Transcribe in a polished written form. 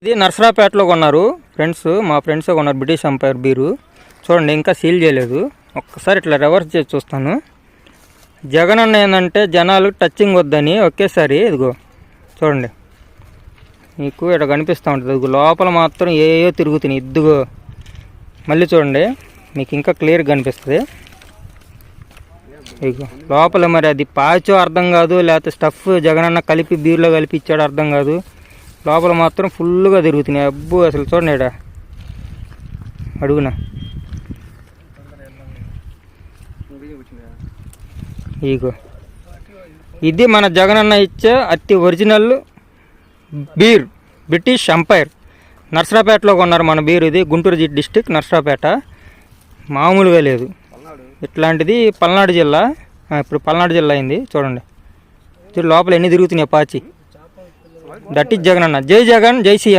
ఇది నర్సరాపేటలో కొన్నారు ఫ్రెండ్స్, మా ఫ్రెండ్స్ కొన్నారు బ్రిటిష్ ఎంపైర్ బీరు. చూడండి ఇంకా సీల్ చేయలేదు. ఒక్కసారి ఇట్లా రివర్స్ చేసి చూస్తాను. జగన్ అన్న ఏంటంటే జనాలు టచింగ్ వద్దని ఒకేసారి ఇదిగో చూడండి మీకు ఇక్కడ కనిపిస్తూ ఉంటుంది. ఇదిగో లోపల మాత్రం ఏయో తిరుగుతున్నాయి. ఇదిగో మళ్ళీ చూడండి మీకు ఇంకా క్లియర్గా కనిపిస్తుంది. ఇదిగో లోపల మరి అది పాచో అర్థం కాదు, లేకపోతే స్టఫ్ జగన్ అన్న కలిపి బీర్లో కలిపి ఇచ్చాడు అర్థం కాదు. లోపల మాత్రం ఫుల్గా తిరుగుతున్నాయి. అబ్బు అసలు చూడండి ఇక్కడ అడుగునా. ఇగో ఇది మన జగనన్న ఇచ్చే అతి ఒరిజినల్ బీర్ బ్రిటిష్ ఎంపైర్. నర్సరాపేటలో కొన్నారు మన బీర్. ఇది గుంటూరు డిస్టిక్ నర్సరాపేట. మామూలుగా లేదు. ఇట్లాంటిది పల్నాడు జిల్లా. ఇప్పుడు పల్నాడు జిల్లా అయింది. చూడండి లోపల ఎన్ని తిరుగుతున్నాయి పాచి. That is Jagananna. జై జగన్, జై సీఎం.